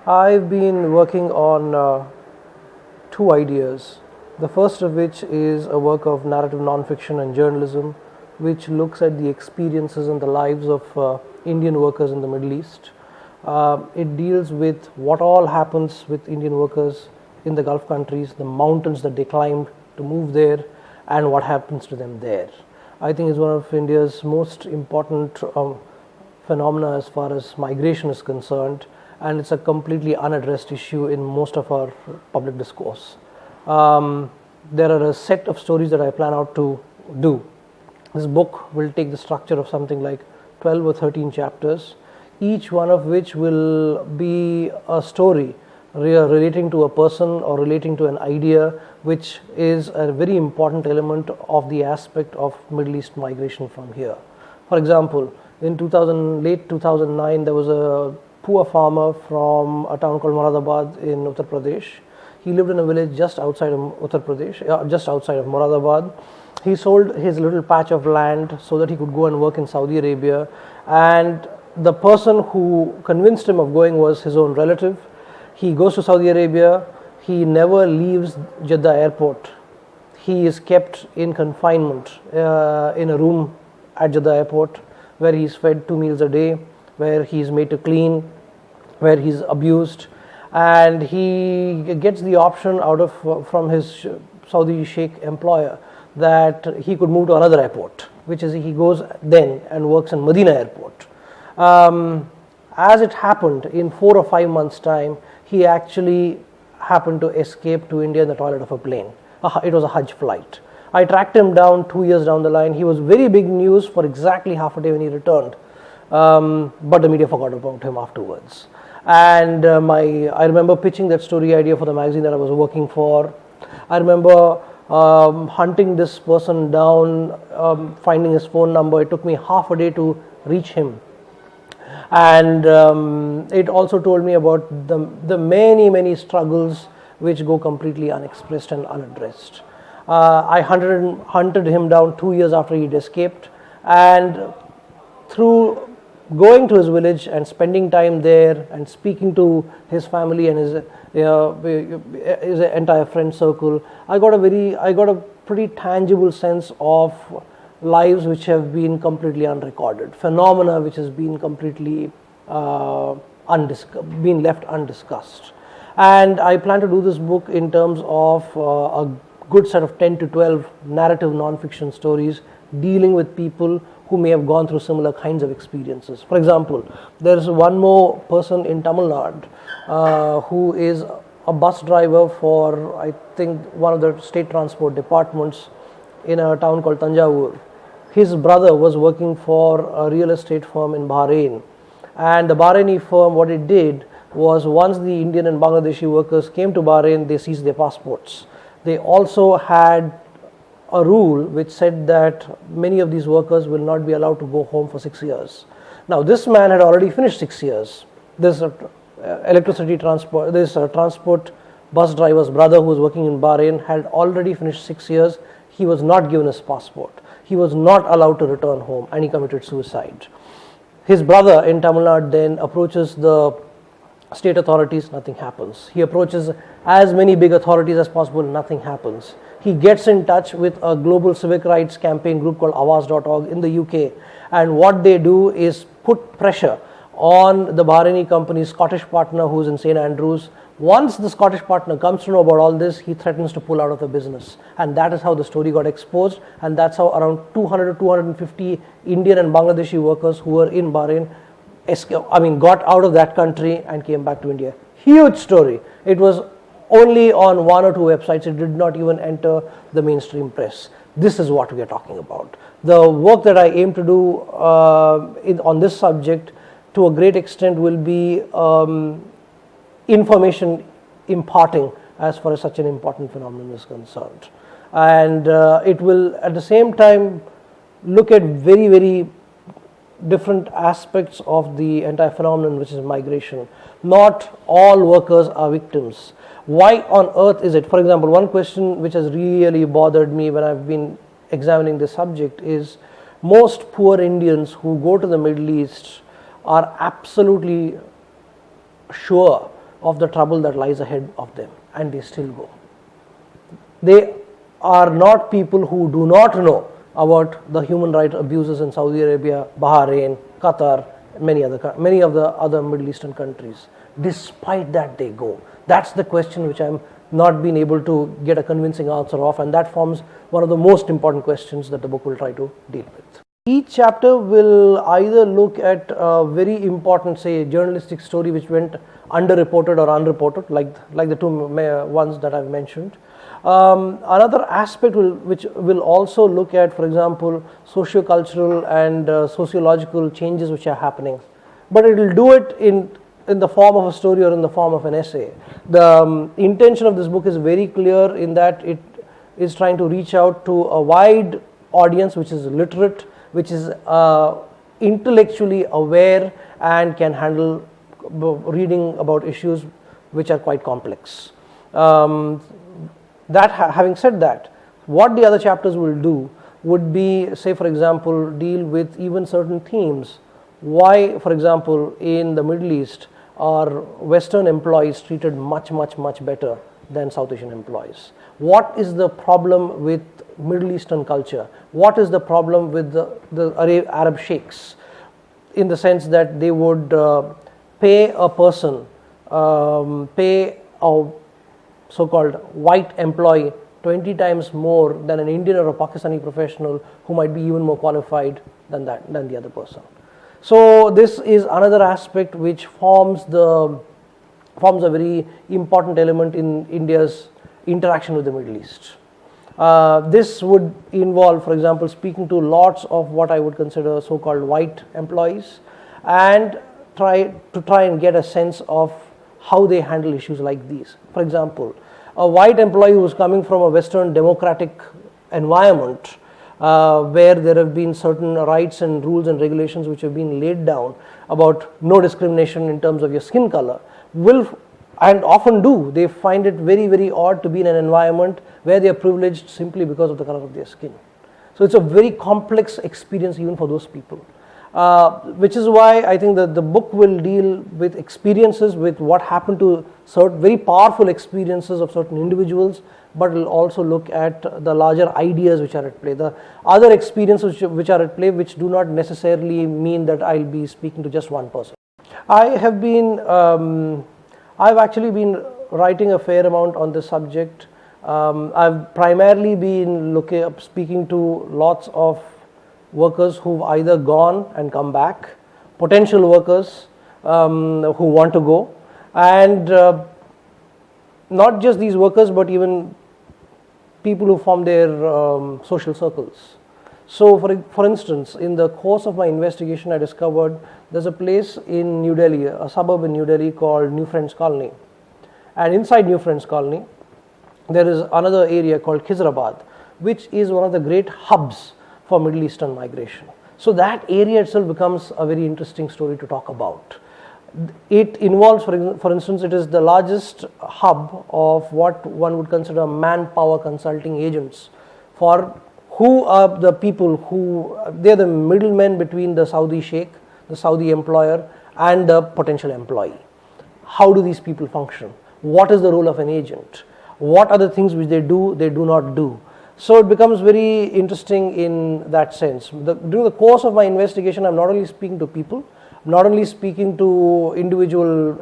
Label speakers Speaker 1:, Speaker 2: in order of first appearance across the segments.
Speaker 1: I've been working on two ideas. The first of which is a work of narrative nonfiction and journalism, which looks at the experiences and the lives of Indian workers in the Middle East. It deals with what all happens with Indian workers in the Gulf countries, the mountains that they climbed to move there, and what happens to them there. I think it's one of India's most important phenomena as far as migration is concerned, and it's a completely unaddressed issue in most of our public discourse. There are a set of stories that I plan out to do. This book will take the structure of something like 12 or 13 chapters, each one of which will be a story relating to a person or relating to an idea, which is a very important element of the aspect of Middle East migration from here. For example, in late 2009, there was a poor farmer from a town called Moradabad in Uttar Pradesh. He lived in a village just outside of Uttar Pradesh, just outside of Moradabad. He sold his little patch of land so that he could go and work in Saudi Arabia, and the person who convinced him of going was his own relative. He goes to Saudi Arabia. He never leaves Jeddah airport. He is kept in confinement in a room at Jeddah airport, where he is fed 2 meals a day, where he is made to clean, where he is abused, and he gets the option from his Saudi Sheikh employer that he could move to another airport, which is he goes then and works in Medina airport. As it happened, in 4 or 5 months' time, he actually happened to escape to India in the toilet of a plane. It was a Hajj flight. I tracked him down 2 years down the line. He was very big news for exactly half a day when he returned, but the media forgot about him afterwards. And I remember pitching that story idea for the magazine that I was working for. I remember hunting this person down, finding his phone number. It took me half a day to reach him. And it also told me about the many struggles which go completely unexpressed and unaddressed. I hunted him down 2 years after he'd escaped, and through going to his village and spending time there and speaking to his family and his entire friend circle, I got a pretty tangible sense of lives which have been completely unrecorded, phenomena which has been completely been left undiscussed. And I plan to do this book in terms of a good set of 10 to 12 narrative non-fiction stories dealing with people who may have gone through similar kinds of experiences. For example, there's one more person in Tamil Nadu who is a bus driver for, I think, one of the state transport departments in a town called Tanjavur. His brother was working for a real estate firm in Bahrain, and the Bahraini firm, what it did was, once the Indian and Bangladeshi workers came to Bahrain, they seized their passports. They also had a rule which said that many of these workers will not be allowed to go home for 6 years. Now, this man had already finished 6 years. This transport bus driver's brother, who was working in Bahrain, had already finished 6 years. He was not given his passport. He was not allowed to return home, and he committed suicide. His brother in Tamil Nadu then approaches the state authorities, nothing happens. He approaches as many big authorities as possible, nothing happens. He gets in touch with a global civic rights campaign group called Awaz.org in the UK, and what they do is put pressure on the Bahraini company's Scottish partner, who's in St. Andrews. Once the Scottish partner comes to know about all this, he threatens to pull out of the business, and that is how the story got exposed, and that's how around 200 to 250 Indian and Bangladeshi workers who were in Bahrain got out of that country and came back to India. Huge story. It was only on 1 or 2 websites. It did not even enter the mainstream press. This is what we are talking about. The work that I aim to do on this subject, to a great extent, will be information imparting as far as such an important phenomenon is concerned. And it will at the same time look at very different aspects of the entire phenomenon, which is migration. Not all workers are victims. Why on earth is it? For example, one question which has really bothered me when I've been examining this subject is, most poor Indians who go to the Middle East are absolutely sure of the trouble that lies ahead of them, and they still go. They are not people who do not know about the human rights abuses in Saudi Arabia, Bahrain, Qatar, many of the other Middle Eastern countries. Despite that, they go. That's the question which I'm not been able to get a convincing answer of, and that forms one of the most important questions that the book will try to deal with. Each chapter will either look at a very important, say, journalistic story which went underreported or unreported, like the two ones that I've mentioned. Another aspect which will also look at, for example, socio-cultural and sociological changes which are happening, but it will do it in the form of a story or in the form of an essay. The intention of this book is very clear in that it is trying to reach out to a wide audience which is literate, which is intellectually aware and can handle reading about issues which are quite complex. Having said that, what the other chapters will do would be, say for example, deal with even certain themes. Why, for example, in the Middle East are Western employees treated much better than South Asian employees? What is the problem with Middle Eastern culture? What is the problem with the Arab sheikhs, in the sense that they would pay a person, pay a so-called white employee 20 times more than an Indian or a Pakistani professional who might be even more qualified than the other person. So this is another aspect which forms a very important element in India's interaction with the Middle East. This would involve, for example, speaking to lots of what I would consider so-called white employees, and try and get a sense of how they handle issues like these. For example, a white employee who is coming from a Western democratic environment, where there have been certain rights and rules and regulations which have been laid down about no discrimination in terms of your skin color, will, and often do, they find it very odd to be in an environment where they are privileged simply because of the color of their skin. So it's a very complex experience even for those people. Which is why I think that the book will deal with experiences, with what happened to certain very powerful experiences of certain individuals, but will also look at the larger ideas which are at play, the other experiences which are at play, which do not necessarily mean that I'll be speaking to just one person. I've actually been writing a fair amount on this subject. I've primarily been speaking to lots of workers who've either gone and come back, potential workers who want to go, and not just these workers, but even people who form their social circles. So for instance, in the course of my investigation, I discovered there's a place in New Delhi, a suburb in New Delhi called New Friends Colony, and inside New Friends Colony there is another area called Khizrabad, which is one of the great hubs for Middle Eastern migration. So that area itself becomes a very interesting story to talk about. It involves, for instance, it is the largest hub of what one would consider manpower consulting agents, for who are the people who, they're the middlemen between the Saudi sheikh, the Saudi employer, and the potential employee. How do these people function? What is the role of an agent? What are the things which they do not do? So it becomes very interesting in that sense. During the course of my investigation, I'm not only speaking to people, not only speaking to individual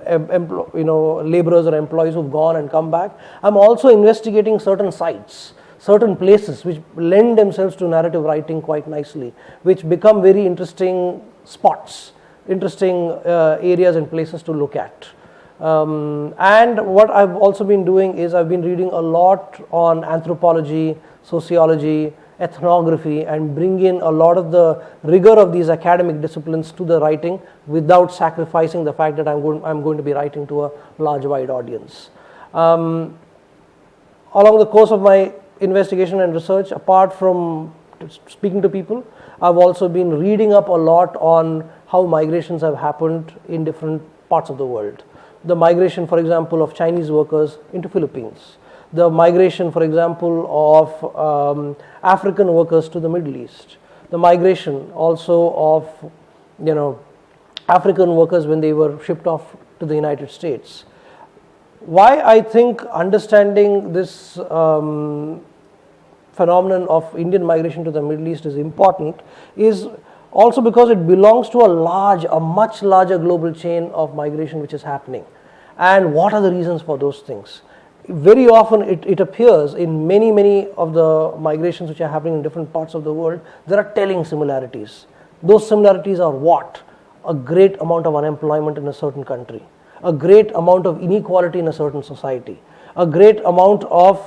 Speaker 1: laborers or employees who've gone and come back, I'm also investigating certain sites, certain places which lend themselves to narrative writing quite nicely, which become very interesting spots, interesting areas and places to look at. And what I've also been doing is I've been reading a lot on anthropology, sociology, ethnography, and bring in a lot of the rigor of these academic disciplines to the writing without sacrificing the fact that I'm going to be writing to a large wide audience. Along the course of my investigation and research, apart from speaking to people, I've also been reading up a lot on how migrations have happened in different parts of the world. The migration, for example, of Chinese workers into Philippines. The migration, for example, of African workers to the Middle East. The migration also of African workers when they were shipped off to the United States. Why I think understanding this phenomenon of Indian migration to the Middle East is important is also because it belongs to a much larger global chain of migration which is happening. And what are the reasons for those things? Very often it appears in many of the migrations which are happening in different parts of the world, there are telling similarities. Those similarities are what? A great amount of unemployment in a certain country, a great amount of inequality in a certain society, a great amount of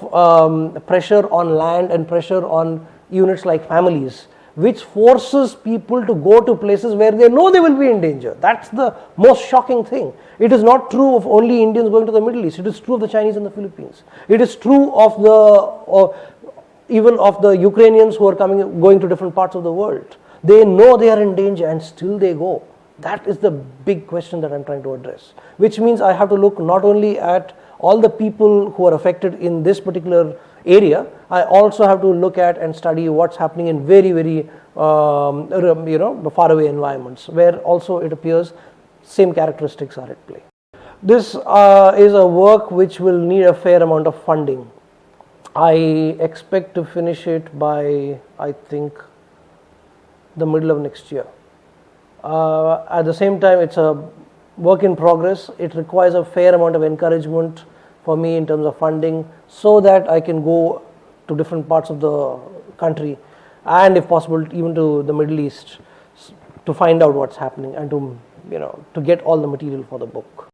Speaker 1: pressure on land and pressure on units like families, which forces people to go to places where they know they will be in danger. That's the most shocking thing. It is not true of only Indians going to the Middle East. It is true of the Chinese and the Philippines. It is true of even of the Ukrainians who are going to different parts of the world. They know they are in danger and still they go. That is the big question that I'm trying to address, which means I have to look not only at all the people who are affected in this particular area, I also have to look at and study what's happening in very faraway environments where also it appears same characteristics are at play. This is a work which will need a fair amount of funding. I expect to finish it by, I think, the middle of next year. At the same time, it's a work in progress. It requires a fair amount of encouragement for me in terms of funding so that I can go to different parts of the country and if possible even to the Middle East to find out what's happening and to get all the material for the book.